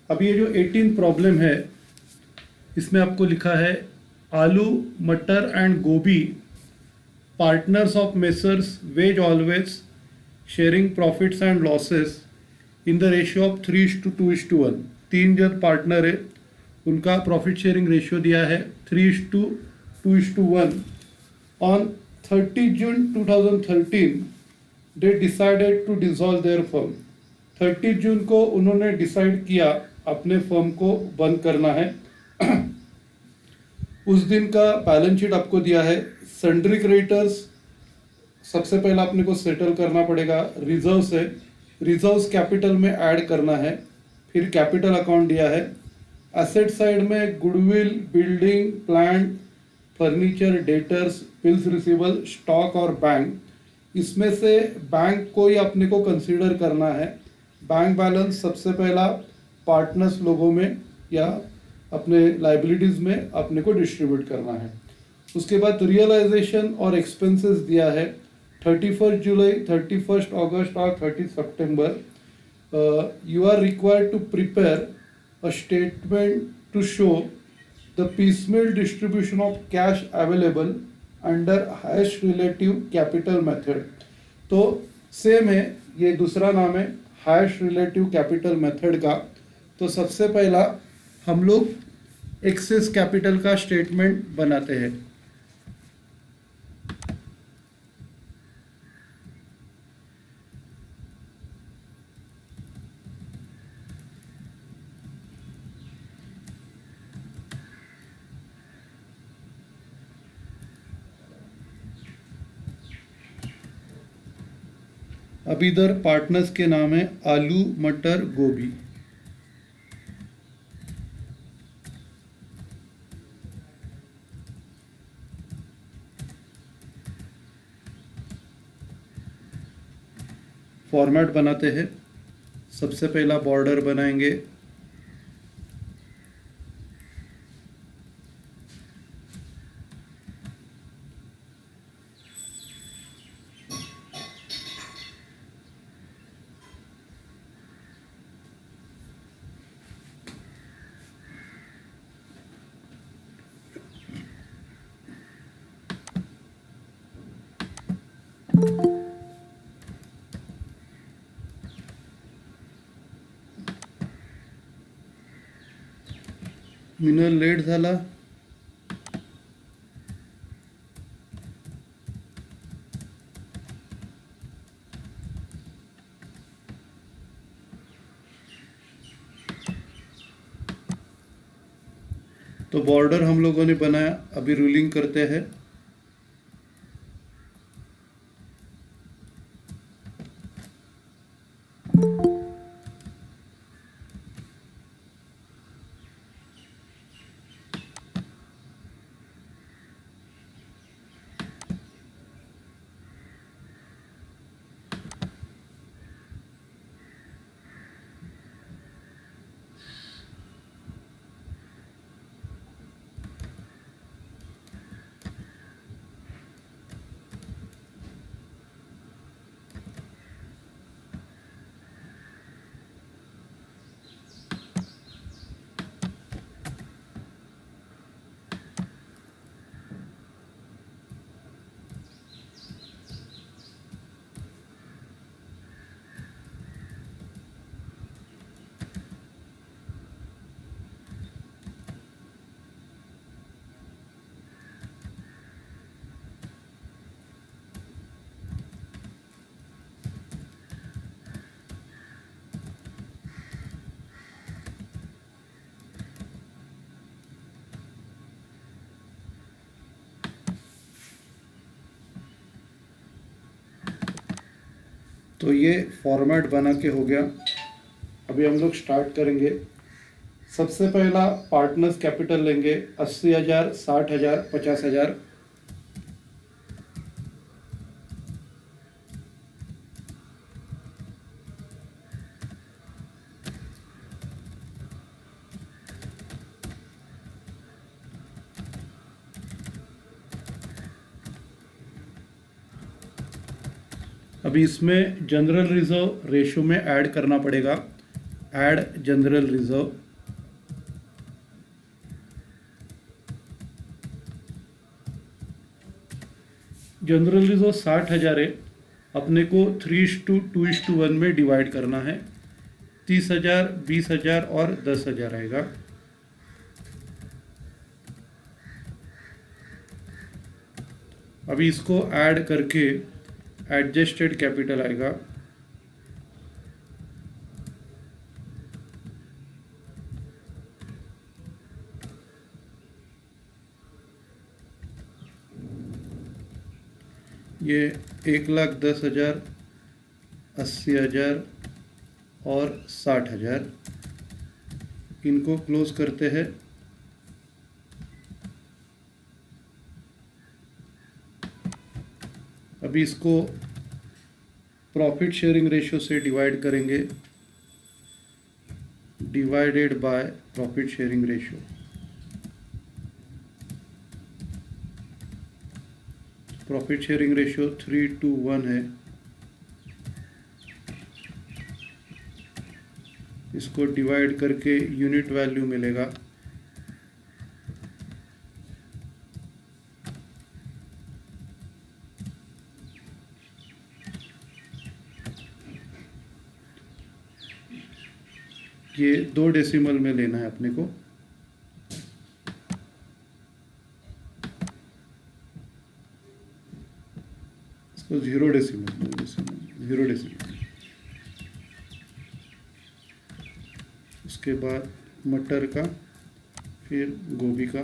अभी ये जो 18 प्रॉब्लम है, इसमें आपको लिखा है आलू, Matar and Gobhi partners of Messrs Veg always sharing profits and losses in the ratio of 3:2:1। तीन जन पार्टनर है, उनका प्रॉफिट शेयरिंग रेशियो दिया है 3:2:1। On 30 June 2013 they decided to dissolve their firm. 30 जून को उन्होंने डिसाइड किया अपने फर्म को बंद करना है। उस दिन का बैलेंस शीट आपको दिया है। सन्ड्री क्रेडिटर्स सबसे पहला अपने को सेटल करना पड़ेगा। रिजर्व्स है, रिजर्व्स कैपिटल में ऐड करना है। फिर कैपिटल अकाउंट दिया है। एसेट साइड में goodwill, building, plant, furniture, debtors, bills receivable, stock और बैंक। इसमें से बैंक को ही अपने को कंसीडर करना है। बैंक बैलेंस सबसे पहला पार्टनर्स लोगों में या अपने लाइबिलिटीज़ में अपने को डिस्ट्रीब्यूट करना है। उसके बाद रियलाइजेशन और एक्सपेंसेस दिया है 31 जुलाई, 31 अगस्त और 30 सितंबर। You are required to prepare a statement to show the piecemeal distribution of cash available under highest relative capital method। तो सेम है, ये दूसरा नाम है हाईएस्ट रिलेटिव कैपिटल मेथड का। तो सबसे पहला हम लोग एक्सेस कैपिटल का स्टेटमेंट बनाते हैं। अब इधर पार्टनर्स के नाम है आलू, मटर, गोभी। फॉर्मेट बनाते हैं। सबसे पहला बॉर्डर बनाएंगे। मिनरल लेट झाला। तो बॉर्डर हम लोगों ने बनाया, अभी रूलिंग करते हैं। तो ये फॉर्मेट बना के हो गया। अभी हम लोग स्टार्ट करेंगे। सबसे पहला पार्टनर्स कैपिटल लेंगे 80,000, 60,000, 50,000। अभी इसमें जनरल रिजर्व रेशो में ऐड करना पड़ेगा। Add general reserve, general reserve 60,000 है, अपने को 3:2:1 में डिवाइड करना है। 30,000, 20,000 और 10,000 आएगा। अभी इसको ऐड करके एडजस्टेड कैपिटल आएगा। ये 1,10,000, 80,000 और 60,000, इनको क्लोज करते हैं। अभी इसको प्रॉफिट शेयरिंग रेशियो से डिवाइड करेंगे, divided by profit sharing ratio. Profit sharing ratio 3:1 है। इसको डिवाइड करके यूनिट वैल्यू मिलेगा। ये 2 डेसिमल में लेना है अपने को। इसको 0 डेसिमल, 0 डेसिमल। उसके बाद मटर का, फिर गोभी का।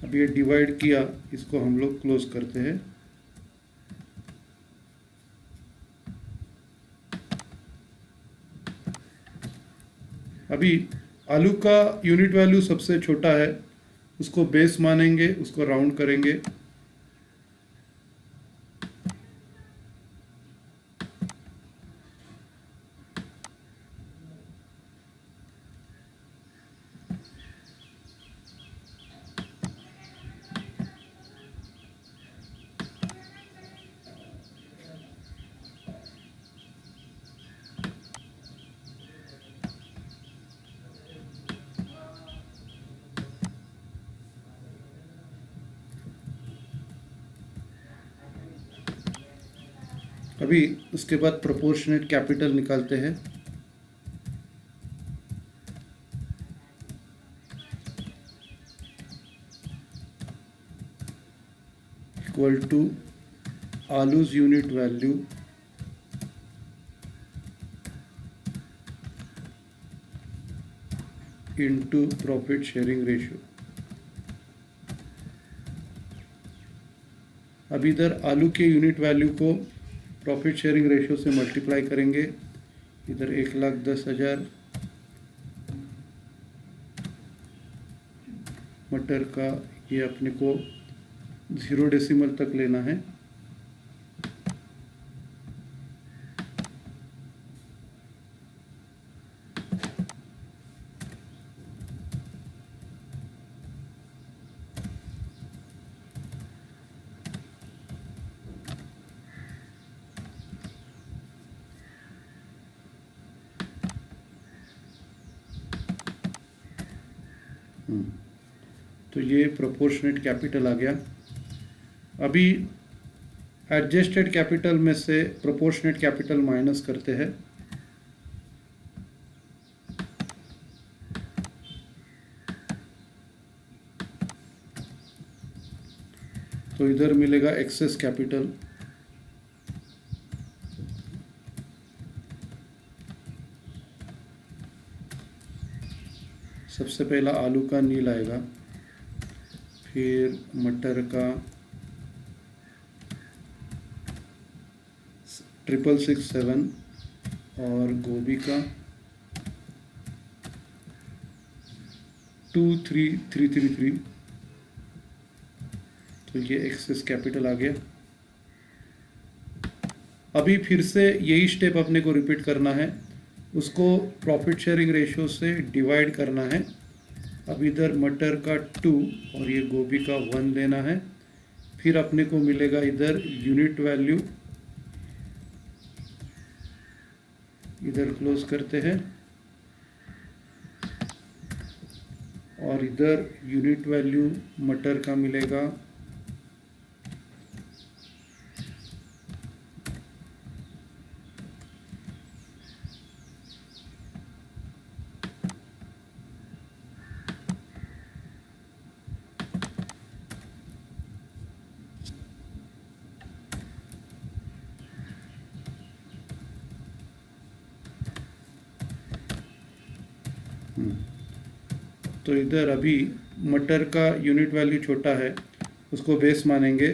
अब ये डिवाइड किया, इसको हम लोग क्लोज करते हैं। अभी आलू का यूनिट वैल्यू सबसे छोटा है, उसको बेस मानेंगे, उसको राउंड करेंगे। अभी उसके बाद प्रोपोर्शनेट कैपिटल निकालते हैं। इक्वल टू आलूज unit value into profit sharing ratio. अब इधर आलू के यूनिट वैल्यू को प्रॉफिट शेयरिंग रेशियो से मल्टीप्लाई करेंगे। इधर 1,10,000, मटर का ये अपने को 0 डेसिमल तक लेना है। तो ये प्रोपोर्शनेट कैपिटल आ गया। अभी एडजस्टेड कैपिटल में से प्रोपोर्शनेट कैपिटल माइनस करते हैं। तो इधर मिलेगा एक्सेस कैपिटल। सबसे पहला आलू का नील आएगा, फिर मटर का 6,667 और गोभी का 2,333। तो ये एक्सेस कैपिटल आ गया। अभी फिर से यही स्टेप अपने को रिपीट करना है, उसको प्रॉफिट शेयरिंग रेशियो से डिवाइड करना है। अब इधर मटर का 2 और ये गोभी का 1 लेना है। फिर अपने को मिलेगा इधर यूनिट वैल्यू इधर क्लोज करते हैं और इधर यूनिट वैल्यू मटर का मिलेगा 1। तो इधर अभी मटर का यूनिट वैल्यू छोटा है, उसको बेस मानेंगे।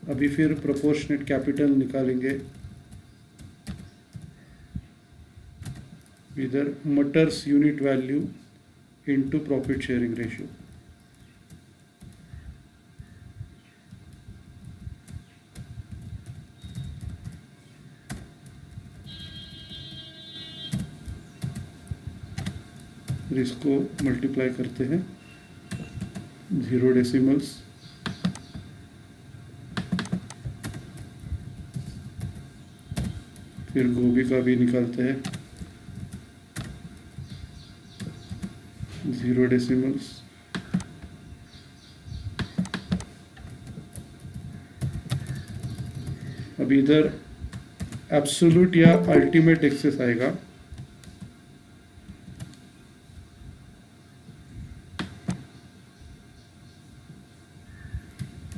अभी फिर प्रोपोर्शनेट कैपिटल निकालेंगे। इधर मटर्स unit value into profit sharing ratio. फिर इसको मल्टीप्लाई करते हैं 0 डेसिमल्स। फिर गोभी का भी निकालते हैं 0 डेसिमल्स। अब इधर एब्सोल्यूट या अल्टीमेट एक्सेस आएगा।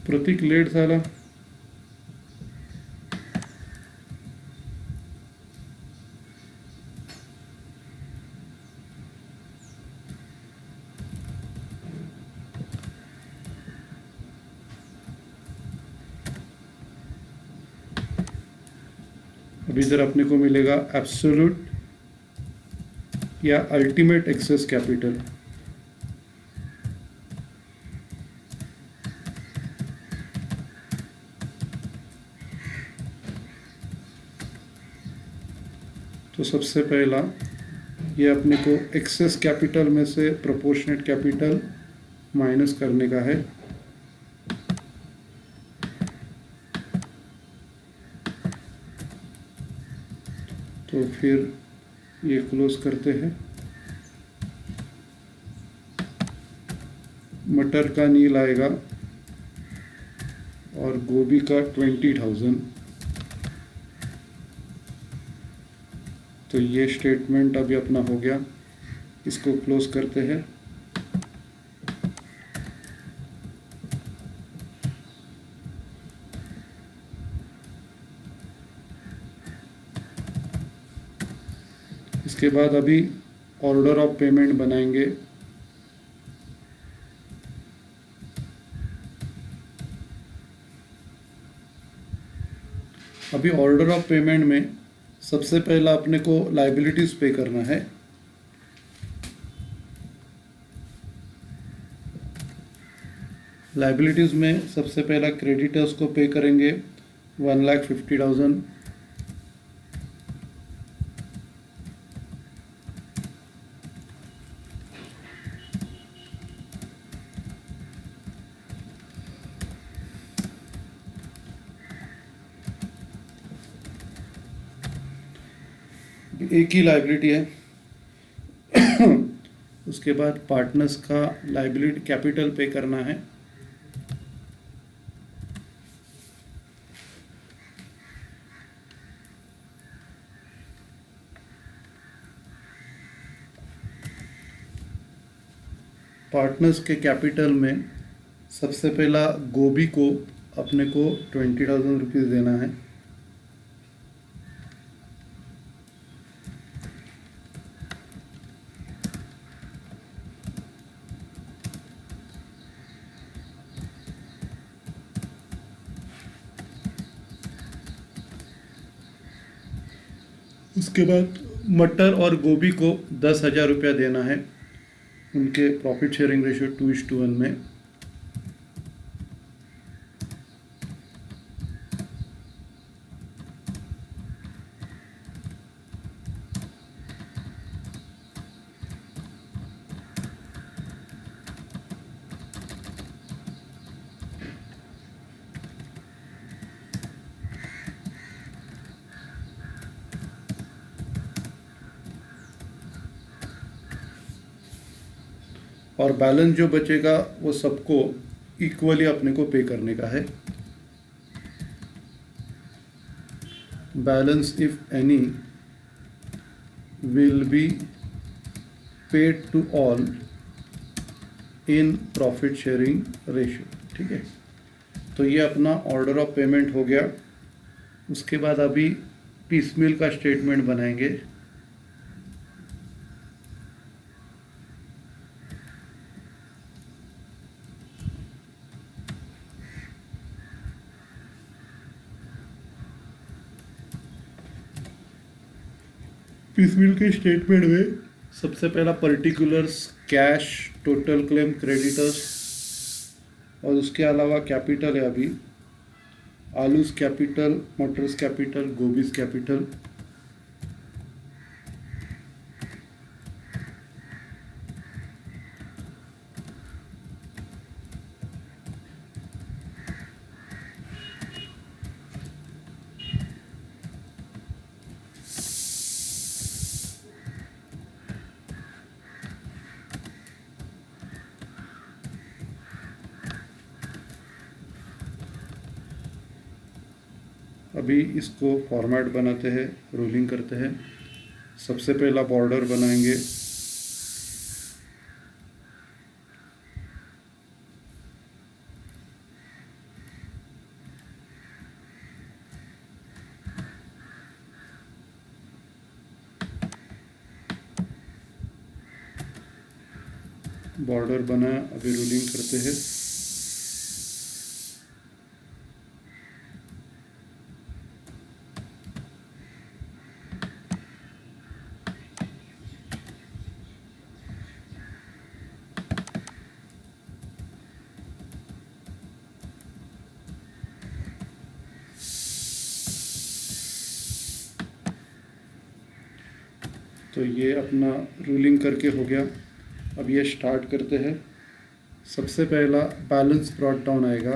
प्रतीक लेट झाला। अब इधर अपने को मिलेगा एब्सोल्यूट या अल्टीमेट एक्सेस कैपिटल। तो सबसे पहला ये अपने को एक्सेस कैपिटल में से प्रोपोर्शनेट कैपिटल माइनस करने का है। तो फिर ये क्लोज करते हैं। मटर का नील आएगा और गोभी का 20,000। तो ये स्टेटमेंट अभी अपना हो गया, इसको क्लोज करते हैं। इसके बाद अभी ऑर्डर ऑफ पेमेंट बनाएंगे। अभी ऑर्डर ऑफ पेमेंट में सबसे पहला अपने को लायबिलिटीज पे करना है। लायबिलिटीज में सबसे पहला क्रेडिटर्स को पे करेंगे 1,50,000। एक ही लायबिलिटी है। उसके बाद पार्टनर्स का लायबिलिटी कैपिटल पे करना है। पार्टनर्स के कैपिटल में सबसे पहला गोभी को अपने को 20,000 रुपीज़ देना है। उसके बाद मटर और गोभी को 10,000 रुपया देना है उनके प्रॉफिट शेयरिंग रेशियो 2:1 में। और बैलेंस जो बचेगा वो सबको इक्वली अपने को पे करने का है। Balance if any will be paid to all in profit sharing ratio. ठीक है, तो ये अपना ऑर्डर ऑफ पेमेंट हो गया। उसके बाद अभी पीसमिल का स्टेटमेंट बनाएंगे। पीसमिल के स्टेटमेंट में सबसे पहला particulars, cash, total claim, creditors और उसके अलावा कैपिटल है अभी आलूज कैपिटल, मटर्स कैपिटल, गोभीज कैपिटल। अभी इसको फॉर्मेट बनाते हैं, रोलिंग करते हैं। सबसे पहला बॉर्डर बनाएंगे। बॉर्डर बना, अभी रोलिंग करते हैं। तो ये अपना रूलिंग करके हो गया। अब ये स्टार्ट करते हैं। सबसे पहला बैलेंस ब्रॉट डाउन आएगा,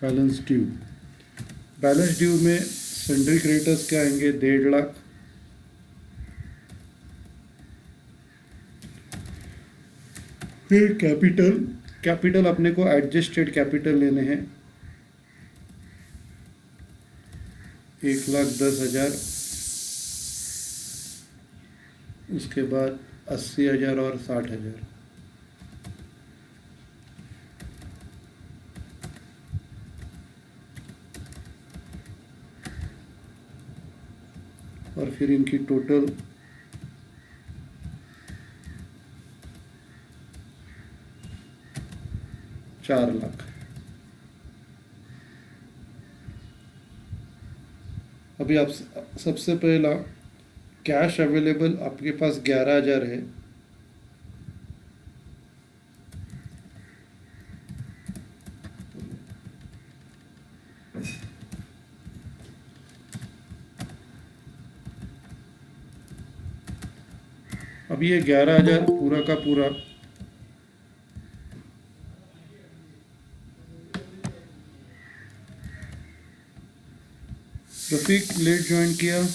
बैलेंस ड्यू। बैलेंस ड्यू में सन्ड्री क्रेडिटर्स क्या आएंगे, 1.5 लाख। फिर कैपिटल, कैपिटल अपने को एडजस्टेड कैपिटल लेने हैं, 1,10,000। उसके बाद 80,000 और 60,000। और फिर इनकी टोटल 4 लाख। अभी आप सबसे पहला कैश अवेलेबल आपके पास 11,000 है। अब ये 11,000 पूरा का पूरा रफीक लेट ज्वाइन किया।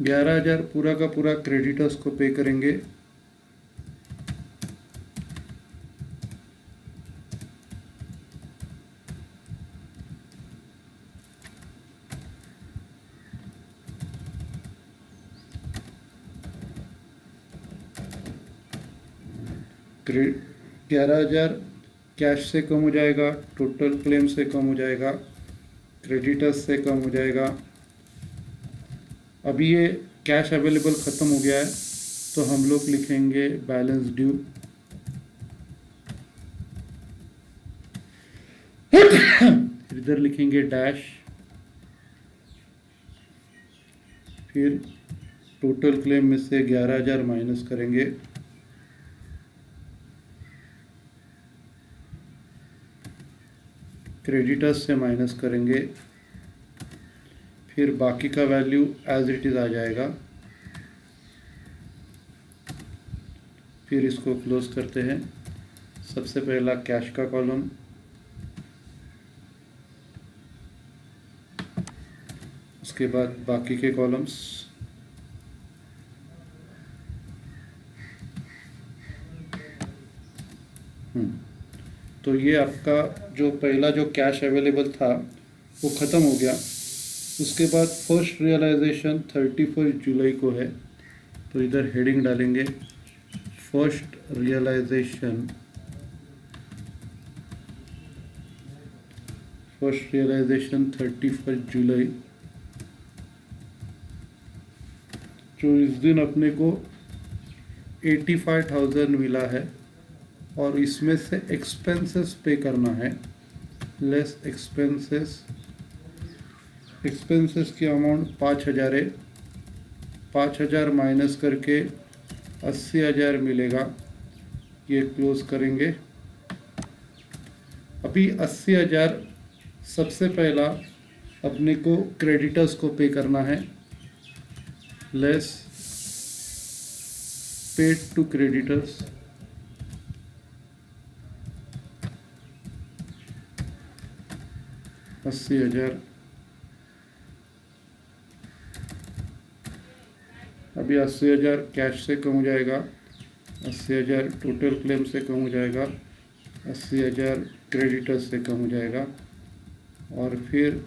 ग्यारह हजार पूरा का पूरा क्रेडिटर्स को पे करेंगे। क्रेडिट 11,000 कैश से कम हो जाएगा, टोटल क्लेम से कम हो जाएगा, क्रेडिटर्स से कम हो जाएगा। अभी ये कैश अवेलेबल ख़त्म हो गया है, तो हम लोग लिखेंगे बैलेंस ड्यू। इधर लिखेंगे डैश, फिर टोटल क्लेम में से 11,000 माइनस करेंगे, क्रेडिटर्स से माइनस करेंगे, फिर बाकी का वैल्यू एज इट इज़ आ जाएगा। फिर इसको क्लोज करते हैं। सबसे पहला कैश का कॉलम, उसके बाद बाकी के कॉलम्स, तो ये आपका जो पहला जो कैश अवेलेबल था वो ख़त्म हो गया। उसके बाद फर्स्ट रियलाइजेशन 31 जुलाई को है, तो इधर हेडिंग डालेंगे फर्स्ट रियलाइजेशन, फर्स्ट रियलाइजेशन 31 जुलाई। जो इस दिन अपने को 85,000 मिला है और इसमें से एक्सपेंसेस पे करना है, लेस एक्सपेंसेस। एक्सपेंसेस की अमाउंट 5,000 है, 5,000 माइनस करके 80,000 मिलेगा, ये क्लोज करेंगे। अभी 80,000 सबसे पहला अपने को क्रेडिटर्स को पे करना है, लेस पेड टू क्रेडिटर्स। अस्सी हजार। अभी 80,000 कैश से कम हो जाएगा, 80,000 टोटल क्लेम से कम हो जाएगा, 80,000 क्रेडिटर्स से कम हो जाएगा। और फिर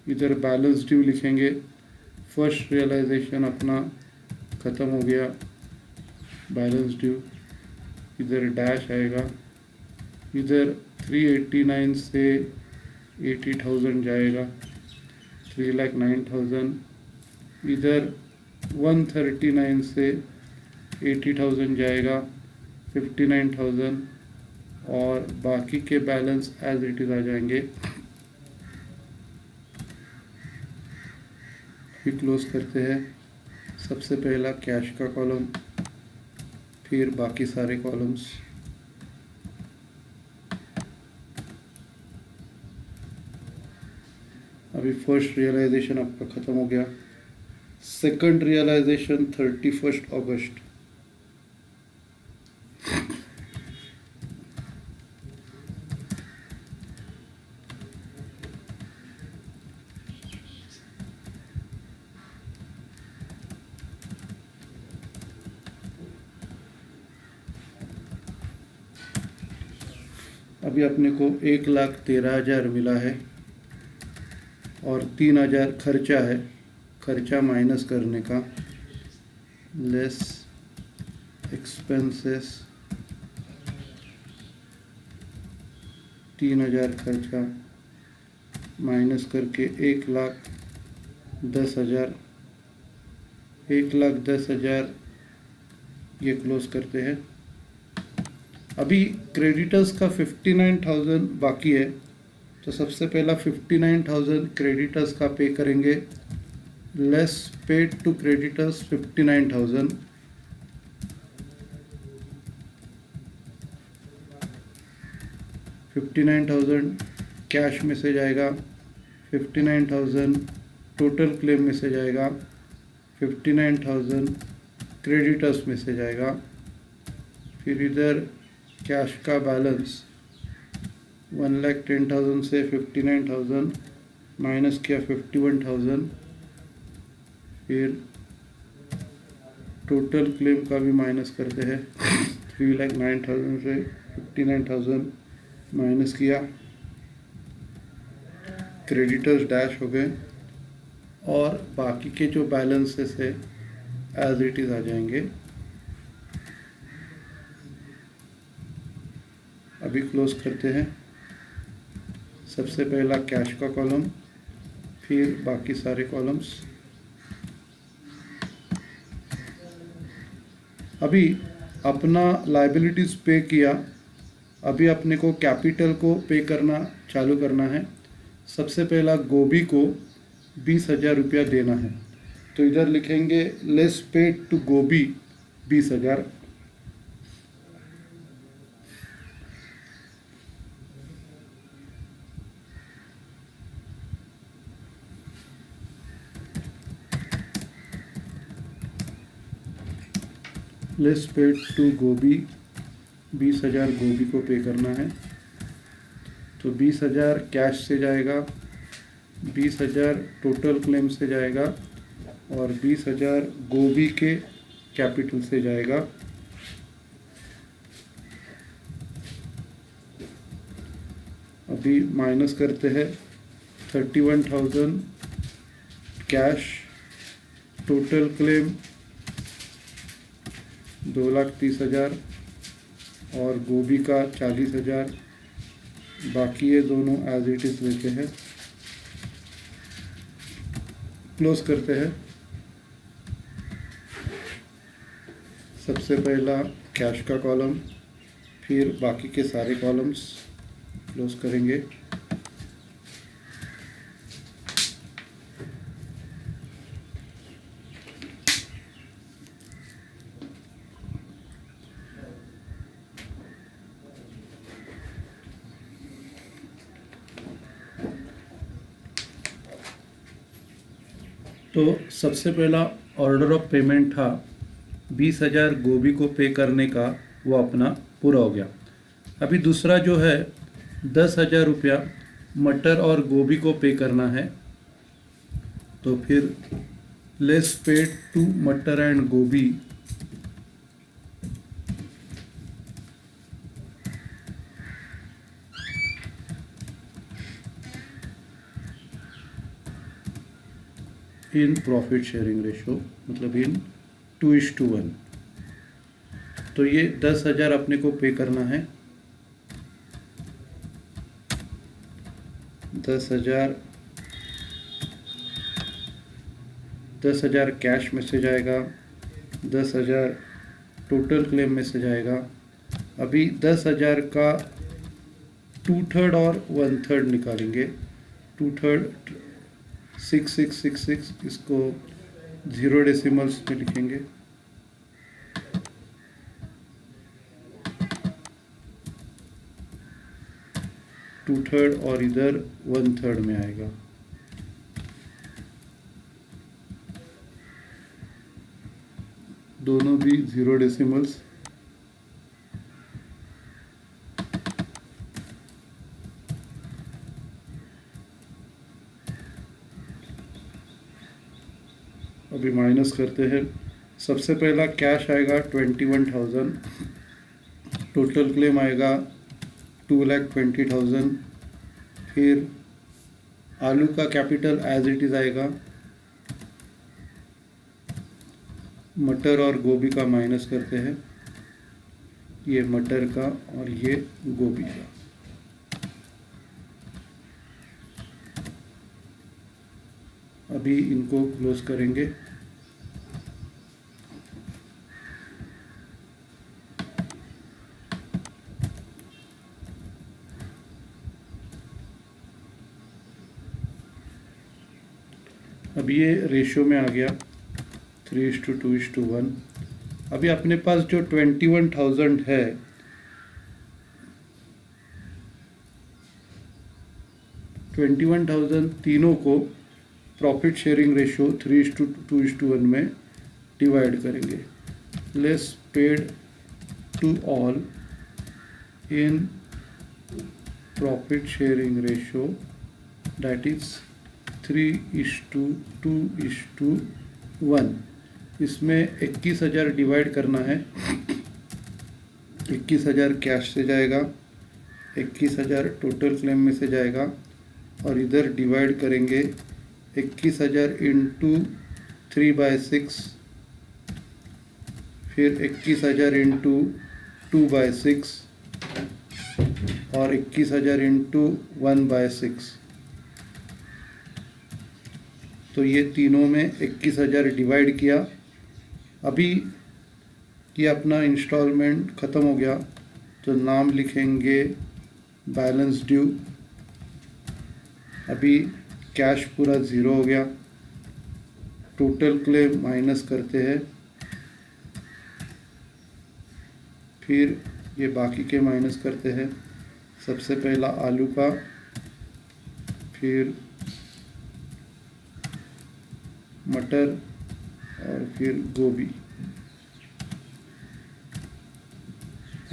इधर बैलेंस ड्यू लिखेंगे। फर्स्ट रियलाइजेशन अपना ख़त्म हो गया, बैलेंस ड्यू, इधर डैश आएगा। इधर 389 से 80,000 जाएगा, 3,09,000। इधर 139 से 80,000 जाएगा, 59,000। और बाकी के बैलेंस एज इट इज़ आ जाएंगे। फिर क्लोज करते हैं। सबसे पहला कैश का कॉलम, फिर बाकी सारे कॉलम्स। अभी फर्स्ट रियलाइजेशन आपका ख़त्म हो गया। सेकंड रियलाइजेशन 31 अगस्त। अभी अपने को 1,13,000 मिला है और 3,000 खर्चा है, खर्चा माइनस करने का, लेस एक्सपेंसेस। 3,000 खर्चा माइनस करके 1,10,000, 1,10,000 ये क्लोज करते हैं। अभी क्रेडिटर्स का 59,000 बाकी है, तो सबसे पहला 59,000 क्रेडिटर्स का पे करेंगे, less paid to creditors 59,000। 59,000 cash में से जाएगा, 59,000 टोटल क्लेम में से जाएगा, 59,000 क्रेडिटर्स में से जाएगा। फिर इधर कैश का बैलेंस 1,10,000 से 59,000 माइनस किया 51,000। फिर टोटल क्लेम का भी माइनस करते हैं, 3,09,000 से 59,000 माइनस किया, क्रेडिटर्स डैश हो गए और बाकी के जो बैलेंसेस है एज इट इज़ आ जाएंगे। अभी क्लोज करते हैं। सबसे पहला कैश का कॉलम, फिर बाकी सारे कॉलम्स। अभी अपना लायबिलिटीज़ पे किया, अभी अपने को कैपिटल को पे करना चालू करना है। सबसे पहला गोभी को 20,000 रुपया देना है, तो इधर लिखेंगे लेस पेड टू गोभी 20,000। लेस पेड टू गोभी, 20,000 गोभी को पे करना है। तो 20,000 कैश से जाएगा, 20,000 टोटल क्लेम से जाएगा और 20,000 गोभी के कैपिटल से जाएगा। अभी माइनस करते हैं। 31,000 कैश, टोटल क्लेम 2,30,000 और गोभी का 40,000। बाकी ये दोनों एज इट इज़ लेते हैं। क्लोज करते हैं। सबसे पहला कैश का कॉलम, फिर बाकी के सारे कॉलम्स क्लोज करेंगे। तो सबसे पहला ऑर्डर ऑफ पेमेंट था 20,000 गोभी को पे करने का, वो अपना पूरा हो गया। अभी दूसरा जो है 10,000 रुपया मटर और गोभी को पे करना है। तो फिर लेस पेड टू मटर एंड गोभी, इन प्रॉफिट शेयरिंग रेशो, मतलब इन 2:1। तो ये 10,000 अपने को पे करना है। 10,000 10,000 कैश में से जाएगा, 10,000 टोटल क्लेम में से जाएगा। अभी 10,000 का 2/3 और 1/3 निकालेंगे। 2/3 6666, इसको 0 डेसिमल्स में लिखेंगे। टू थर्ड और इधर 1/3 में आएगा। दोनों भी 0 डेसिमल्स। अभी माइनस करते हैं। सबसे पहला कैश आएगा 21,000, टोटल क्लेम आएगा 2,20,000। फिर आलू का कैपिटल एज इट इज़ आएगा, मटर और गोभी का माइनस करते हैं। ये मटर का और ये गोभी का। अभी इनको क्लोज करेंगे। अब ये रेशियो में आ गया 3:2:1। अभी अपने पास जो 21,000 है, तीनों को प्रॉफिट शेयरिंग रेशियो 3:2:1 में डिवाइड करेंगे। Less paid to all in profit sharing ratio, that is 3:2:1। इसमें 21,000 डिवाइड करना है। 21,000 कैश से जाएगा, 21,000 टोटल क्लेम में से जाएगा और इधर डिवाइड करेंगे 21,000 इंटू 3/6, फिर 21,000 इंटू 2/6 और 21,000 इंटू 1/6। तो ये तीनों में 21,000 डिवाइड किया। अभी ये अपना इंस्टॉलमेंट ख़त्म हो गया, तो नाम लिखेंगे बैलेंस ड्यू। अभी कैश पूरा 0 हो गया। टोटल क्लेम माइनस करते हैं, फिर ये बाकी के माइनस करते हैं। सबसे पहला आलू का, फिर मटर और फिर गोभी।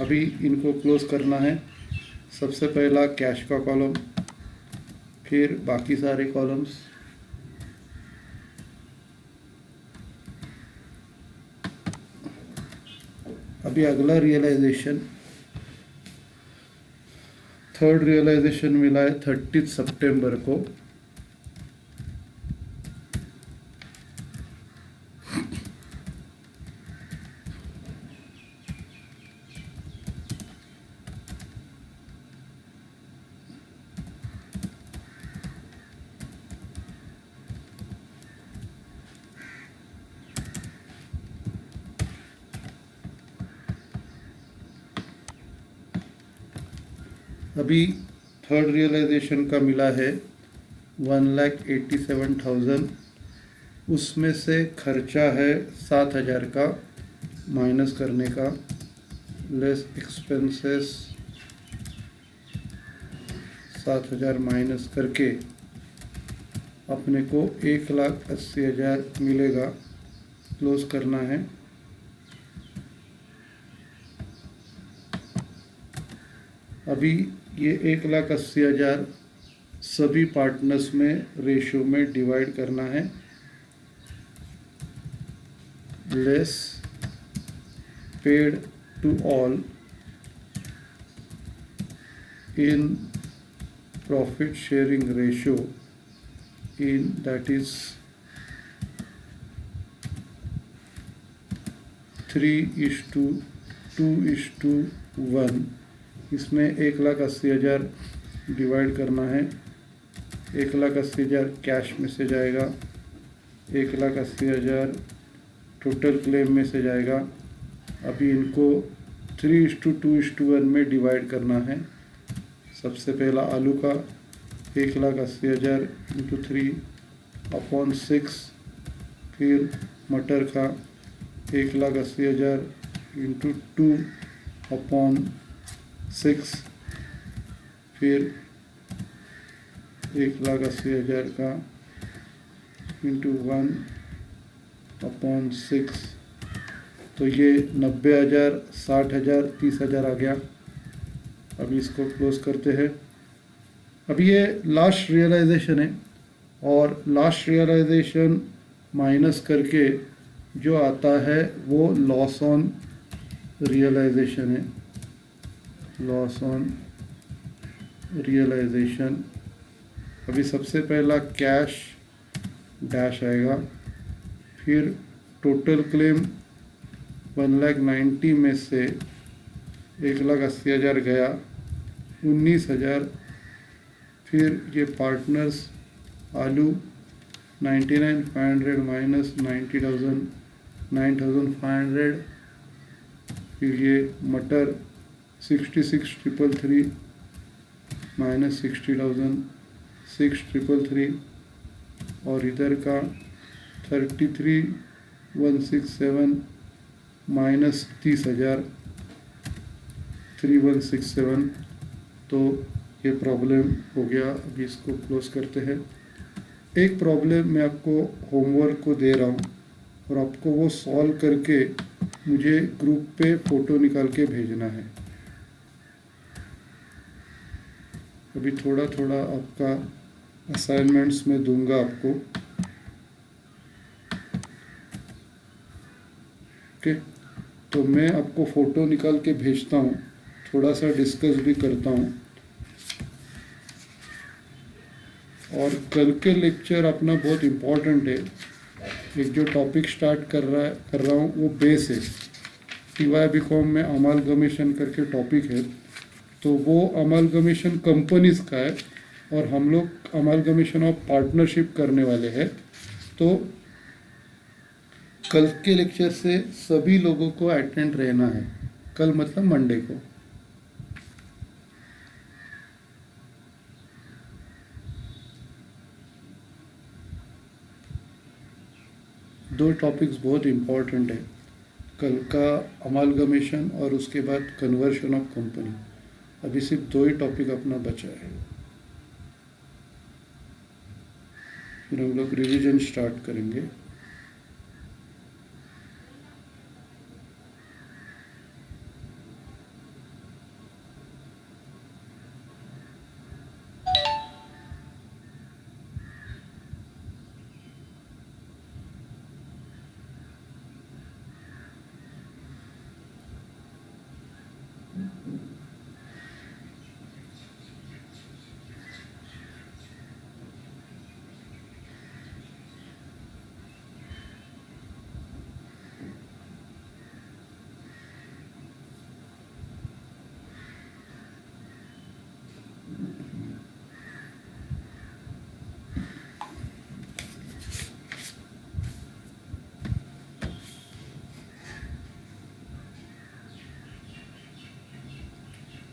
अभी इनको क्लोज करना है। सबसे पहला कैश का कॉलम, फिर बाकी सारे कॉलम्स। अभी अगला रियलाइजेशन, थर्ड रियलाइजेशन मिला है 30 सितंबर को। अभी थर्ड रियलाइजेशन का मिला है 1,87,000। उसमें से खर्चा है 7,000 का, माइनस करने का, लेस एक्सपेंसेस 7,000 माइनस करके अपने को 1,80,000 मिलेगा। क्लोज करना है। अभी ये 1,80,000 सभी पार्टनर्स में रेशियो में डिवाइड करना है। Less paid to all in profit sharing ratio in that is 3:2:1। इसमें 1,80,000 डिवाइड करना है। 1,80,000 कैश में से जाएगा, 1,80,000 टोटल क्लेम में से जाएगा। अभी इनको 3:2:1 में डिवाइड करना है। सबसे पहला आलू का 1,80,000 इंटू 3/6, फिर मटर का 1,80,000 इंटू 2/6, फिर 1,80,000 का इंटू 1/6। तो ये 90,000, 60,000, 30,000 आ गया। अभी इसको क्लोज करते हैं। अभी ये लास्ट रियलाइजेशन है, और लास्ट रियलाइजेशन माइनस करके जो आता है वो लॉस ऑन रियलाइजेशन है। Loss on realisation. अभी सबसे पहला कैश डैश आएगा, फिर टोटल क्लेम 1,90,000 में से 1,80,000 गया, 19,000। फिर ये पार्टनर्स आलू 99,500 माइनस 90,000, 9,500। फिर ये मटर 66,333 माइनस 60,000, 6,333। और इधर का 33,167 माइनस 30,000, 3,167। तो ये प्रॉब्लम हो गया। अभी इसको क्लोज करते हैं। एक प्रॉब्लम मैं आपको होमवर्क को दे रहा हूँ, और आपको वो सॉल्व करके मुझे ग्रुप पे फ़ोटो निकाल के भेजना है। अभी थोड़ा थोड़ा आपका असाइनमेंट्स में दूंगा आपको। ओके, तो मैं आपको फ़ोटो निकाल के भेजता हूँ, थोड़ा सा डिस्कस भी करता हूँ। और कल के लेक्चर अपना बहुत इम्पोर्टेंट है। एक जो टॉपिक स्टार्ट कर रहा हूँ वो बेस है। TY-BCom में अमालगमेशन करके टॉपिक है, तो वो अमालगमेशन कंपनीज़ का है, और हम लोग अमालगमेशन ऑफ पार्टनरशिप करने वाले हैं। तो कल के लेक्चर से सभी लोगों को अटेंड रहना है। कल मतलब मंडे को। दो टॉपिक्स बहुत इम्पोर्टेंट है कल का, अमालगमेशन और उसके बाद कन्वर्शन ऑफ कंपनी। अभी सिर्फ दो ही टॉपिक अपना बचा है, फिर हम लोग रिवीजन स्टार्ट करेंगे।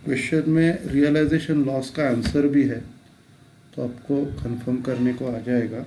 क्वेश्चन में रियलाइजेशन लॉस का आंसर भी है, तो आपको कंफर्म करने को आ जाएगा।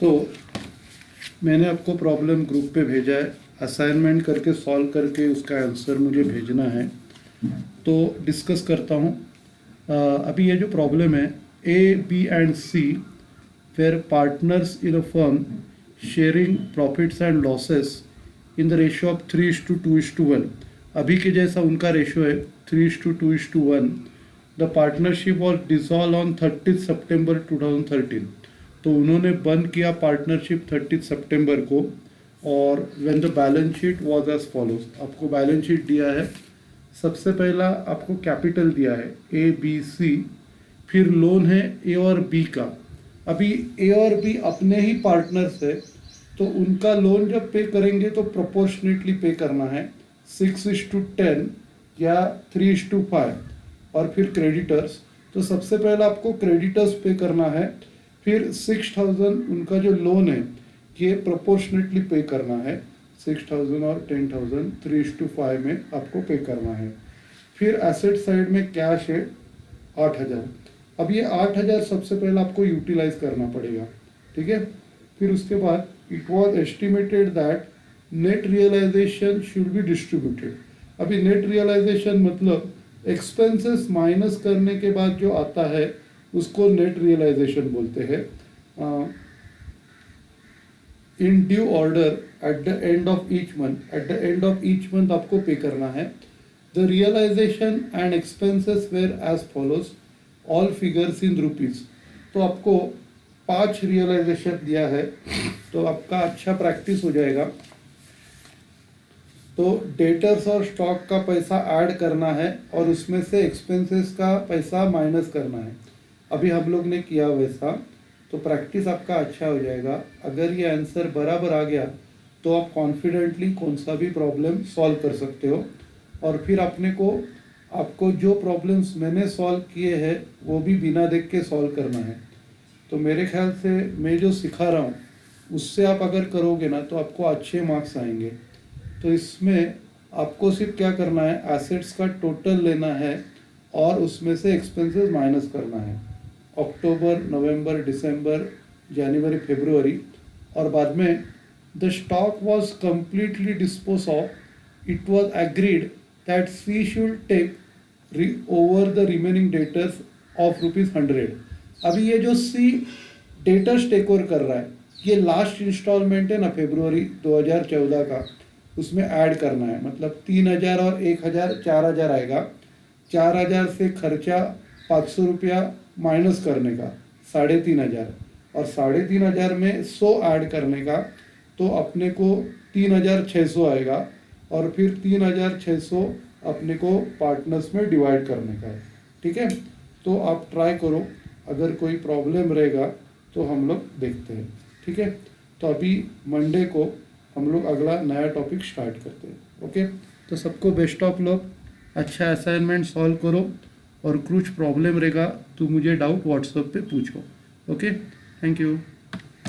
तो मैंने आपको प्रॉब्लम ग्रुप पे भेजा है, असाइनमेंट करके सॉल्व करके उसका आंसर मुझे भेजना है। तो डिस्कस करता हूँ। अभी ये जो प्रॉब्लम है, A B and C were partners in a firm sharing profits and losses in the ratio of 3:2:1। अभी के जैसा उनका रेशियो है 3:2:1। The partnership was dissolve on 30 September 2013। तो उन्होंने बंद किया पार्टनरशिप 30 सितंबर को। और when the balance sheet was as follows, आपको बैलेंस शीट दिया है। सबसे पहला आपको कैपिटल दिया है ए बी सी, फिर लोन है ए और बी का। अभी ए और बी अपने ही पार्टनर्स है, तो उनका लोन जब पे करेंगे तो प्रोपोर्शनेटली पे करना है 6:10 या 3:5। और फिर क्रेडिटर्स, तो सबसे पहला आपको क्रेडिटर्स पे करना है, फिर 6,000 उनका जो लोन है ये प्रोपोर्शनेटली पे करना है। 6,000 और 10,000 3:5 में आपको पे करना है। फिर एसेट साइड में कैश है 8,000। अब ये 8,000 सबसे पहले आपको यूटिलाइज करना पड़ेगा, ठीक है। फिर उसके बाद it was estimated that net realisation should be distributed. अभी नेट रियलाइजेशन मतलब एक्सपेंसेस माइनस करने के बाद जो आता है उसको नेट रियलाइजेशन बोलते हैं। In due order at the end of each month, at the end of each month आपको पे करना है। The realisation and expenses were as follows, all figures in rupees. तो आपको 5 रियलाइजेशन दिया है, तो आपका अच्छा प्रैक्टिस हो जाएगा। तो डेटर्स और स्टॉक का पैसा ऐड करना है और उसमें से एक्सपेंसेस का पैसा माइनस करना है। अभी हम लोग ने किया वैसा, तो प्रैक्टिस आपका अच्छा हो जाएगा। अगर ये आंसर बराबर आ गया तो आप कॉन्फिडेंटली कौन सा भी प्रॉब्लम सॉल्व कर सकते हो। और फिर आपको जो प्रॉब्लम्स मैंने सॉल्व किए हैं वो भी बिना देख के सॉल्व करना है। तो मेरे ख्याल से मैं जो सिखा रहा हूँ उससे आप अगर करोगे ना तो आपको अच्छे मार्क्स आएंगे। तो इसमें आपको सिर्फ क्या करना है, एसेट्स का टोटल लेना है और उसमें से एक्सपेंसेस माइनस करना है। अक्टूबर, नवंबर, दिसंबर, जनवरी, फरवरी, और बाद में the stock was completely dispose of, it was agreed that C should take over the remaining debtors of ₹100। अभी ये जो सी डेटर्स टेक ओवर कर रहा है, ये लास्ट इंस्टॉलमेंट है ना फरवरी 2014 का, उसमें ऐड करना है। मतलब 3,000 और 1,000 4,000 आएगा। 4,000 से खर्चा 500 रुपया माइनस करने का 3,500, और 3,500 में 100 ऐड करने का, तो अपने को 3,600 आएगा। और फिर 3,600 अपने को पार्टनर्स में डिवाइड करने का है, ठीक है। तो आप ट्राई करो, अगर कोई प्रॉब्लम रहेगा तो हम लोग देखते हैं, ठीक है। तो अभी मंडे को हम लोग अगला नया टॉपिक स्टार्ट करते हैं, ओके। तो सबको बेस्ट ऑफ लक, अच्छा असाइनमेंट सॉल्व करो, और कुछ प्रॉब्लम रहेगा तो मुझे डाउट व्हाट्सएप पे पूछो, ओके। Thank you.